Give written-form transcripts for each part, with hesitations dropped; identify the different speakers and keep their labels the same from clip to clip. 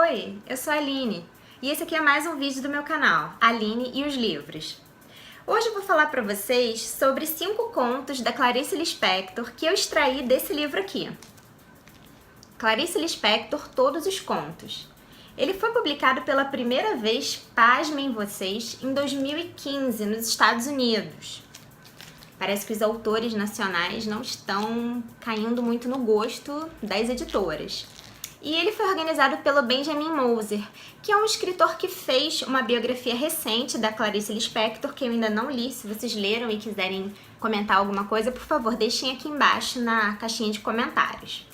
Speaker 1: Oi, eu sou a Aline e esse aqui é mais um vídeo do meu canal, Aline e os Livros. Hoje eu vou falar para vocês sobre 5 contos da Clarice Lispector que eu extraí desse livro aqui. Clarice Lispector, Todos os Contos. Ele foi publicado pela primeira vez, pasmem vocês, em 2015 nos Estados Unidos. Parece que os autores nacionais não estão caindo muito no gosto das editoras. E ele foi organizado pelo Benjamin Moser, que é um escritor que fez uma biografia recente da Clarice Lispector, que eu ainda não li. Se vocês leram e quiserem comentar alguma coisa, por favor, deixem aqui embaixo na caixinha de comentários.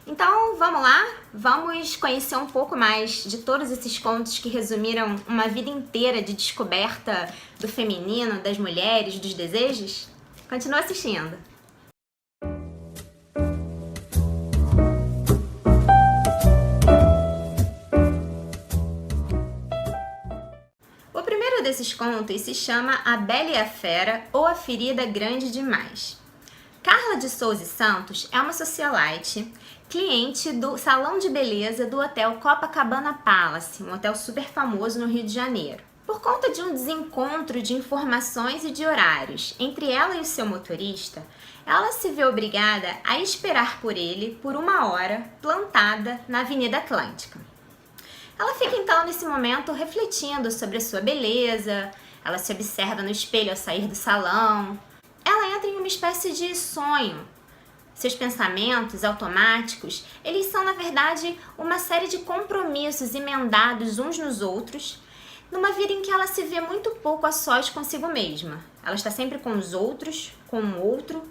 Speaker 1: Então, vamos lá? Vamos conhecer um pouco mais de todos esses contos que resumiram uma vida inteira de descoberta do feminino, das mulheres, dos desejos? Continua assistindo! O primeiro desses contos se chama A Bela e a Fera ou A Ferida Grande Demais. Carla de Souza Santos é uma socialite, cliente do salão de beleza do hotel Copacabana Palace, um hotel super famoso no Rio de Janeiro. Por conta de um desencontro de informações e de horários entre ela e o seu motorista, ela se vê obrigada a esperar por ele por 1 hora, plantada na Avenida Atlântica. Ela fica então nesse momento refletindo sobre a sua beleza, ela se observa no espelho ao sair do salão. Ela entra em uma espécie de sonho. Seus pensamentos automáticos, eles são na verdade uma série de compromissos emendados uns nos outros, numa vida em que ela se vê muito pouco a sós consigo mesma. Ela está sempre com os outros, com o outro,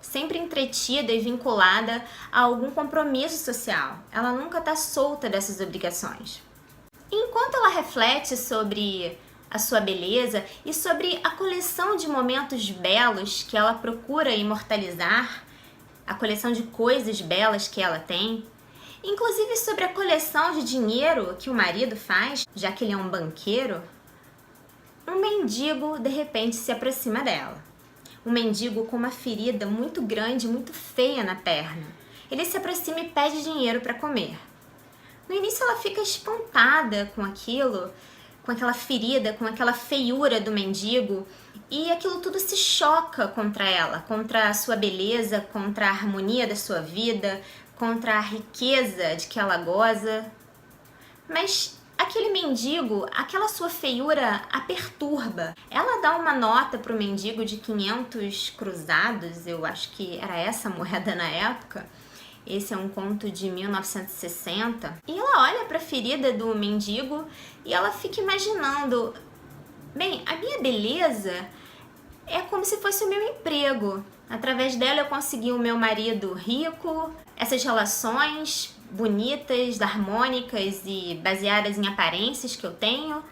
Speaker 1: sempre entretida e vinculada a algum compromisso social. Ela nunca está solta dessas obrigações. Enquanto ela reflete sobre a sua beleza e sobre a coleção de momentos belos que ela procura imortalizar, a coleção de coisas belas que ela tem, inclusive sobre a coleção de dinheiro que o marido faz, já que ele é um banqueiro, um mendigo de repente se aproxima dela. Um mendigo com uma ferida muito grande, muito feia na perna. Ele se aproxima e pede dinheiro para comer. No início ela fica espantada com aquilo, com aquela ferida, com aquela feiura do mendigo, e aquilo tudo se choca contra ela, contra a sua beleza, contra a harmonia da sua vida, contra a riqueza de que ela goza. Mas aquele mendigo, aquela sua feiura a perturba. Ela dá uma nota para o mendigo de 500 cruzados, eu acho que era essa a moeda na época. Esse é um conto de 1960. E ela olha para a ferida do mendigo e ela fica imaginando: bem, a minha beleza é como se fosse o meu emprego. Através dela eu consegui o meu marido rico, essas relações bonitas, harmônicas e baseadas em aparências que eu tenho.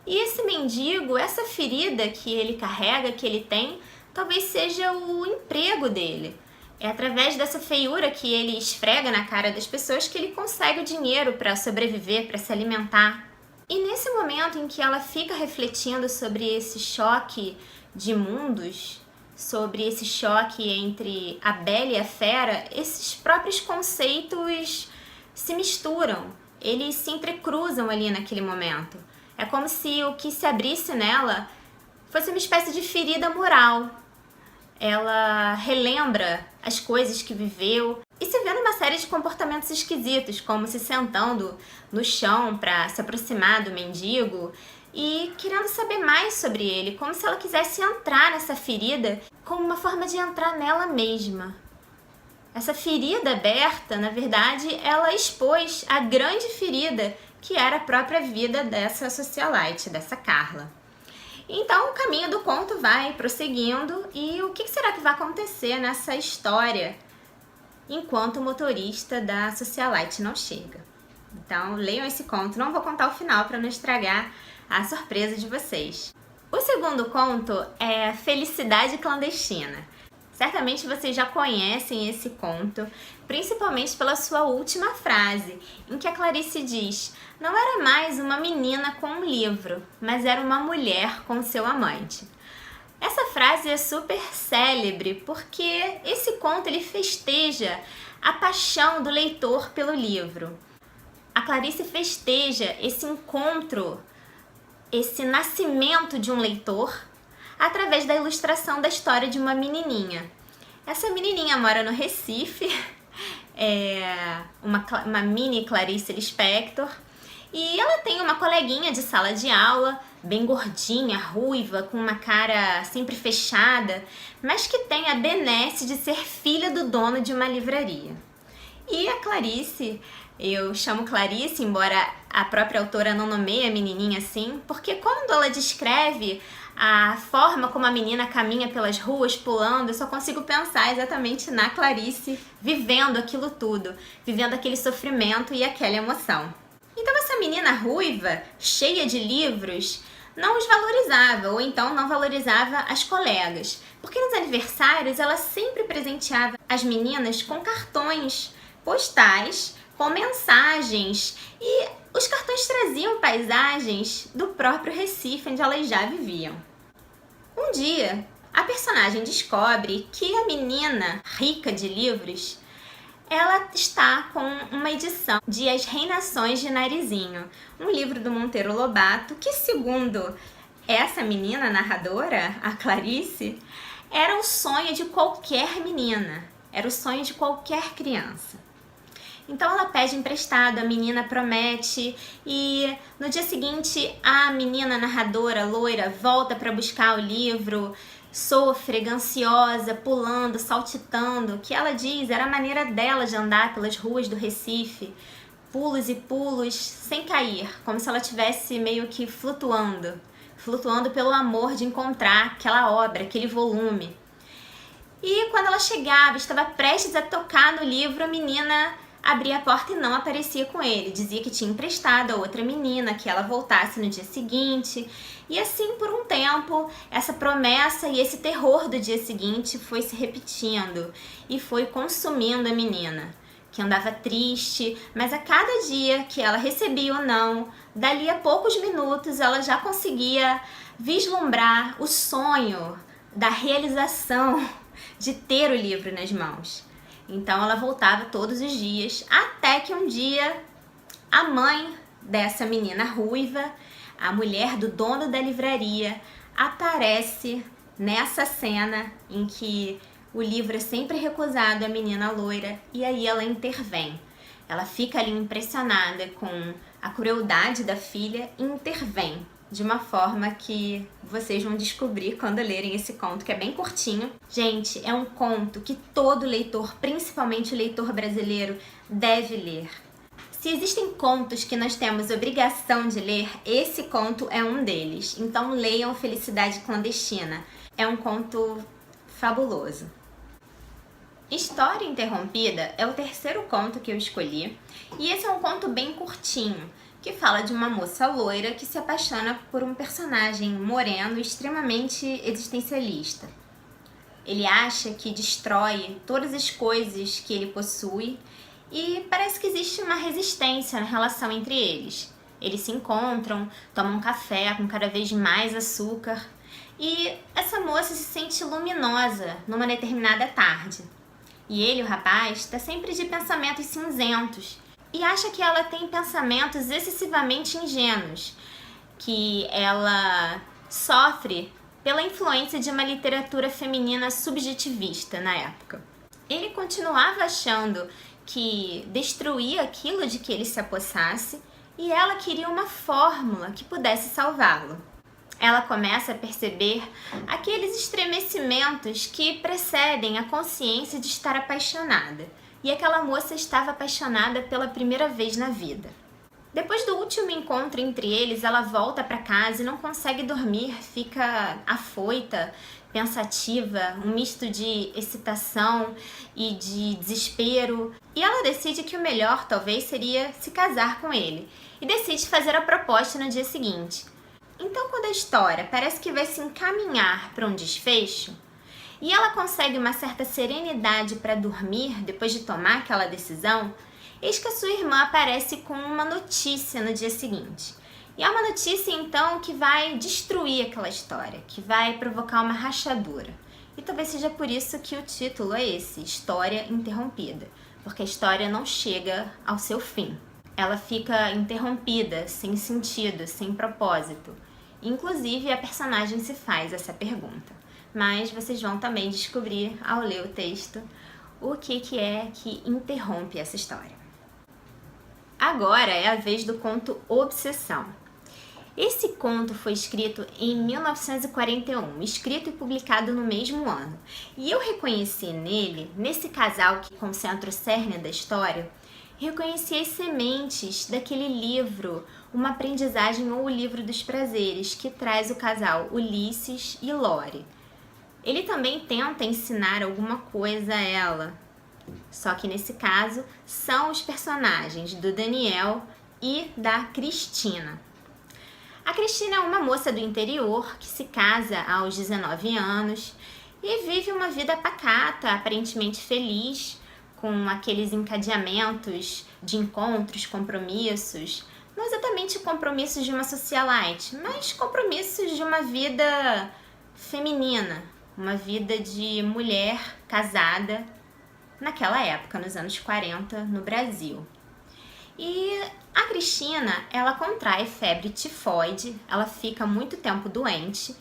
Speaker 1: E esse mendigo, essa ferida que ele carrega, que ele tem, talvez seja o emprego dele. É através dessa feiura que ele esfrega na cara das pessoas que ele consegue o dinheiro para sobreviver, para se alimentar. E nesse momento em que ela fica refletindo sobre esse choque de mundos, sobre esse choque entre a bela e a fera, esses próprios conceitos se misturam, eles se entrecruzam ali naquele momento. É como se o que se abrisse nela fosse uma espécie de ferida moral. Ela relembra as coisas que viveu e se vê numa série de comportamentos esquisitos, como se sentando no chão para se aproximar do mendigo e querendo saber mais sobre ele, como se ela quisesse entrar nessa ferida como uma forma de entrar nela mesma. Essa ferida aberta, na verdade, ela expôs a grande ferida que era a própria vida dessa socialite, dessa Carla. Então o caminho do conto vai prosseguindo e o que será que vai acontecer nessa história enquanto o motorista da socialite não chega? Então leiam esse conto, não vou contar o final para não estragar a surpresa de vocês. O segundo conto é Felicidade Clandestina. Certamente vocês já conhecem esse conto, principalmente pela sua última frase, em que a Clarice diz: não era mais uma menina com um livro, mas era uma mulher com seu amante. Essa frase é super célebre porque esse conto ele festeja a paixão do leitor pelo livro. a Clarice festeja esse encontro, esse nascimento de um leitor, através da ilustração da história de uma menininha. Essa menininha mora no Recife, é uma mini Clarice Lispector, e ela tem uma coleguinha de sala de aula, bem gordinha, ruiva, com uma cara sempre fechada, mas que tem a benesse de ser filha do dono de uma livraria. E a Clarice, eu chamo Clarice, embora a própria autora não nomeie a menininha assim, porque quando ela descreve a forma como a menina caminha pelas ruas pulando, eu só consigo pensar exatamente na Clarice vivendo aquilo tudo, vivendo aquele sofrimento e aquela emoção. Então essa menina ruiva, cheia de livros, não os valorizava, ou então não valorizava as colegas, porque nos aniversários ela sempre presenteava as meninas com cartões postais, com mensagens, e os cartões traziam paisagens do próprio Recife, onde elas já viviam. Um dia, a personagem descobre que a menina rica de livros, ela está com uma edição de As Reinações de Narizinho, um livro do Monteiro Lobato, que segundo essa menina narradora, a Clarice, era o sonho de qualquer menina, era o sonho de qualquer criança. Então ela pede emprestado, a menina promete, e no dia seguinte a menina narradora loira volta para buscar o livro, sôfrega, ansiosa, pulando, saltitando, que ela diz era a maneira dela de andar pelas ruas do Recife, pulos e pulos, sem cair, como se ela estivesse meio que flutuando pelo amor de encontrar aquela obra, aquele volume. E quando ela chegava, estava prestes a tocar no livro, a menina abria a porta e não aparecia com ele. Dizia que tinha emprestado a outra menina, que ela voltasse no dia seguinte. E assim, por um tempo, essa promessa e esse terror do dia seguinte foi se repetindo e foi consumindo a menina, que andava triste, mas a cada dia que ela recebia o não, dali a poucos minutos ela já conseguia vislumbrar o sonho da realização de ter o livro nas mãos. Então ela voltava todos os dias, até que um dia a mãe dessa menina ruiva, a mulher do dono da livraria, aparece nessa cena em que o livro é sempre recusado à menina loira, e aí ela intervém. Ela fica ali impressionada com a crueldade da filha e intervém de uma forma que vocês vão descobrir quando lerem esse conto, que é bem curtinho. Gente, é um conto que todo leitor, principalmente o leitor brasileiro, deve ler. Se existem contos que nós temos obrigação de ler, esse conto é um deles. Então leiam Felicidade Clandestina. É um conto fabuloso. História Interrompida é o terceiro conto que eu escolhi, e esse é um conto bem curtinho, que fala de uma moça loira que se apaixona por um personagem moreno extremamente existencialista. Ele acha que destrói todas as coisas que ele possui e parece que existe uma resistência na relação entre eles. Eles se encontram, tomam café com cada vez mais açúcar e essa moça se sente luminosa numa determinada tarde. E ele, o rapaz, está sempre de pensamentos cinzentos e acha que ela tem pensamentos excessivamente ingênuos, que ela sofre pela influência de uma literatura feminina subjetivista na época. Ele continuava achando que destruía aquilo de que ele se apossasse e ela queria uma fórmula que pudesse salvá-lo. Ela começa a perceber aqueles estremecimentos que precedem a consciência de estar apaixonada. E aquela moça estava apaixonada pela primeira vez na vida. Depois do último encontro entre eles, ela volta para casa e não consegue dormir, fica afoita, pensativa, um misto de excitação e de desespero. E ela decide que o melhor talvez seria se casar com ele e decide fazer a proposta no dia seguinte. Então, quando a história parece que vai se encaminhar para um desfecho, e ela consegue uma certa serenidade para dormir depois de tomar aquela decisão, eis que a sua irmã aparece com uma notícia no dia seguinte. E é uma notícia, então, que vai destruir aquela história, que vai provocar uma rachadura. E talvez seja por isso que o título é esse, História Interrompida, porque a história não chega ao seu fim. ela fica interrompida, sem sentido, sem propósito. Inclusive, a personagem se faz essa pergunta. Mas vocês vão também descobrir, ao ler o texto, o que é que interrompe essa história. Agora é a vez do conto Obsessão. Esse conto foi escrito em 1941, escrito e publicado no mesmo ano. E eu reconheci nele, nesse casal que concentra o cerne da história, reconheci as sementes daquele livro, Uma Aprendizagem ou o Livro dos Prazeres, que traz o casal Ulisses e Lore. Ele também tenta ensinar alguma coisa a ela, só que nesse caso são os personagens do Daniel e da Cristina. A Cristina é uma moça do interior que se casa aos 19 anos e vive uma vida pacata, aparentemente feliz, com aqueles encadeamentos de encontros, compromissos, não exatamente compromissos de uma socialite, mas compromissos de uma vida feminina, uma vida de mulher casada naquela época, nos anos 40, no Brasil. E a Cristina, ela contrai febre tifoide, ela fica muito tempo doente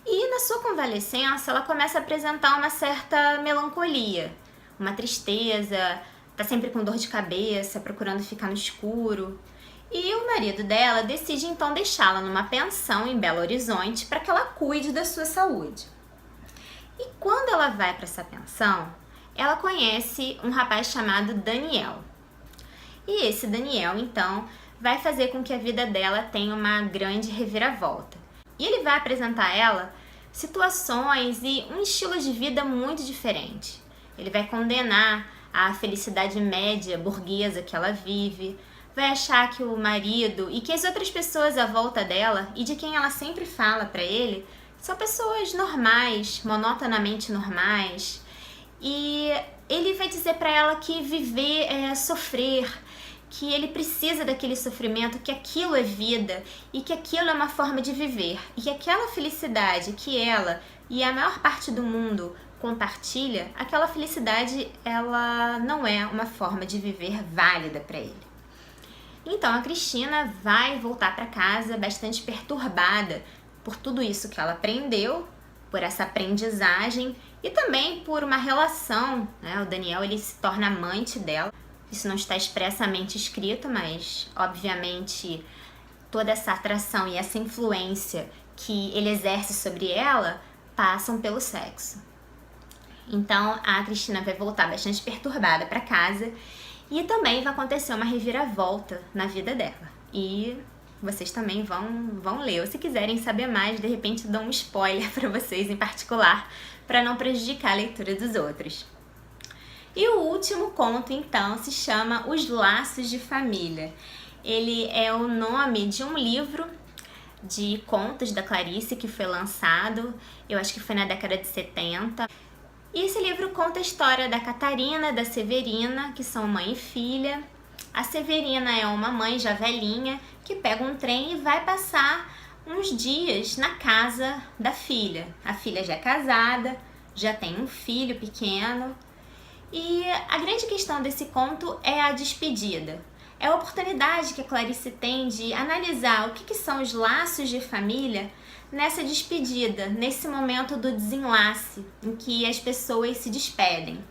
Speaker 1: e na sua convalescença ela começa a apresentar uma certa melancolia, uma tristeza, tá sempre com dor de cabeça, procurando ficar no escuro. E o marido dela decide então deixá-la numa pensão em Belo Horizonte para que ela cuide da sua saúde. E quando ela vai para essa pensão, ela conhece um rapaz chamado Daniel. E esse Daniel, então, vai fazer com que a vida dela tenha uma grande reviravolta. E ele vai apresentar a ela situações e um estilo de vida muito diferente. Ele vai condenar a felicidade média burguesa que ela vive, vai achar que o marido e que as outras pessoas à volta dela e de quem ela sempre fala para ele são pessoas normais, monotonamente normais. E ele vai dizer para ela que viver é sofrer, que ele precisa daquele sofrimento, que aquilo é vida e que aquilo é uma forma de viver. E que aquela felicidade que ela e a maior parte do mundo compartilha, aquela felicidade ela não é uma forma de viver válida para ele. Então a Cristina vai voltar para casa bastante perturbada por tudo isso que ela aprendeu, por essa aprendizagem e também por uma relação, né? O Daniel ele se torna amante dela. Isso não está expressamente escrito, mas obviamente toda essa atração e essa influência que ele exerce sobre ela passam pelo sexo. Então a Cristina vai voltar bastante perturbada para casa e também vai acontecer uma reviravolta na vida dela. E vocês também vão ler. Ou se quiserem saber mais, de repente dou um spoiler para vocês em particular, para não prejudicar a leitura dos outros. E o último conto, então, se chama Os Laços de Família. Ele é o nome de um livro de contos da Clarice que foi lançado, eu acho que foi na década de 70. E esse livro conta a história da Catarina, da Severina, que são mãe e filha. A Severina é uma mãe já velhinha que pega um trem e vai passar uns dias na casa da filha. A filha já é casada, já tem um filho pequeno. E a grande questão desse conto é a despedida. É a oportunidade que a Clarice tem de analisar o que são os laços de família nessa despedida, nesse momento do desenlace, em que as pessoas se despedem.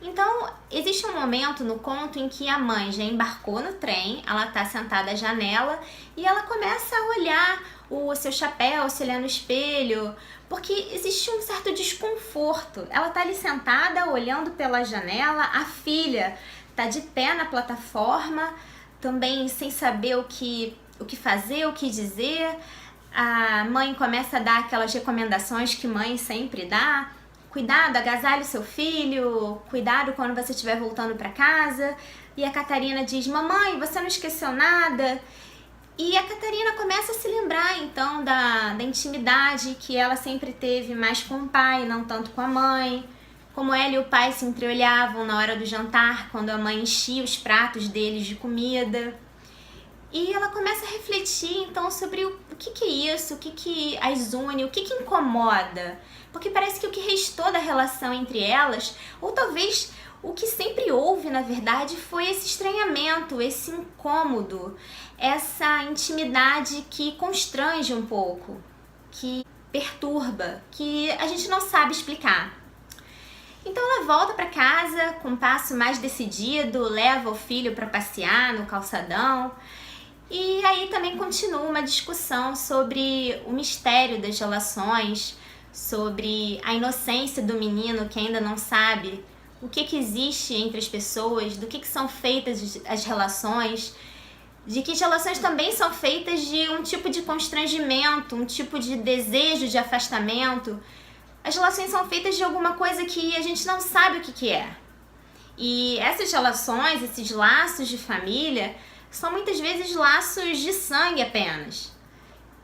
Speaker 1: Então, existe um momento no conto em que a mãe já embarcou no trem, ela está sentada à janela e ela começa a olhar o seu chapéu, se olhar no espelho, porque existe um certo desconforto. Ela está ali sentada, olhando pela janela, a filha está de pé na plataforma, também sem saber o que fazer, o que dizer. A mãe começa a dar aquelas recomendações que mãe sempre dá. Cuidado, agasalhe seu filho, cuidado quando você estiver voltando para casa. E a Catarina diz, mamãe, você não esqueceu nada? E a Catarina começa a se lembrar, então, da intimidade que ela sempre teve mais com o pai, não tanto com a mãe. Como ela e o pai se entreolhavam na hora do jantar, quando a mãe enchia os pratos deles de comida. E ela começa a refletir, então, sobre o que é isso, o que as une, o que incomoda. Porque parece que o que restou da relação entre elas, ou talvez o que sempre houve, na verdade, foi esse estranhamento, esse incômodo, essa intimidade que constrange um pouco, que perturba, que a gente não sabe explicar. Então ela volta para casa com um passo mais decidido, leva o filho para passear no calçadão. E aí também continua uma discussão sobre o mistério das relações, sobre a inocência do menino que ainda não sabe o que existe entre as pessoas, do que são feitas as relações, de que as relações também são feitas de um tipo de constrangimento, um tipo de desejo de afastamento. As relações são feitas de alguma coisa que a gente não sabe o que é. E essas relações, esses laços de família, são muitas vezes laços de sangue apenas.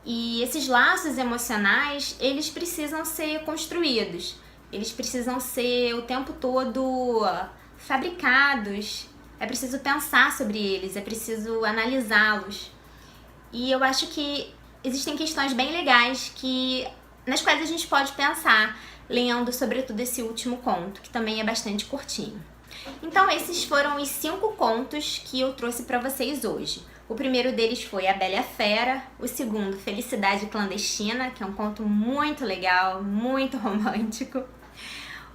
Speaker 1: E esses laços emocionais, eles precisam ser construídos. Eles precisam ser o tempo todo fabricados. É preciso pensar sobre eles, é preciso analisá-los. E eu acho que existem questões bem legais nas quais a gente pode pensar, lendo sobretudo esse último conto, que também é bastante curtinho. Então esses foram os 5 contos que eu trouxe para vocês hoje. O primeiro deles foi A Bela e a Fera, o segundo Felicidade Clandestina, que é um conto muito legal, muito romântico.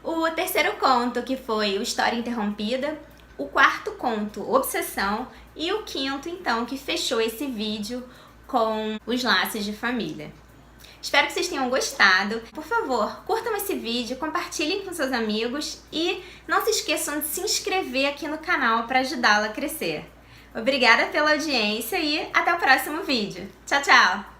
Speaker 1: O terceiro conto, que foi o História Interrompida, o quarto conto, Obsessão, e o quinto, então, que fechou esse vídeo com os laços de família. Espero que vocês tenham gostado. Por favor, curtam esse vídeo, compartilhem com seus amigos e não se esqueçam de se inscrever aqui no canal para ajudá-lo a crescer. Obrigada pela audiência e até o próximo vídeo. Tchau, tchau!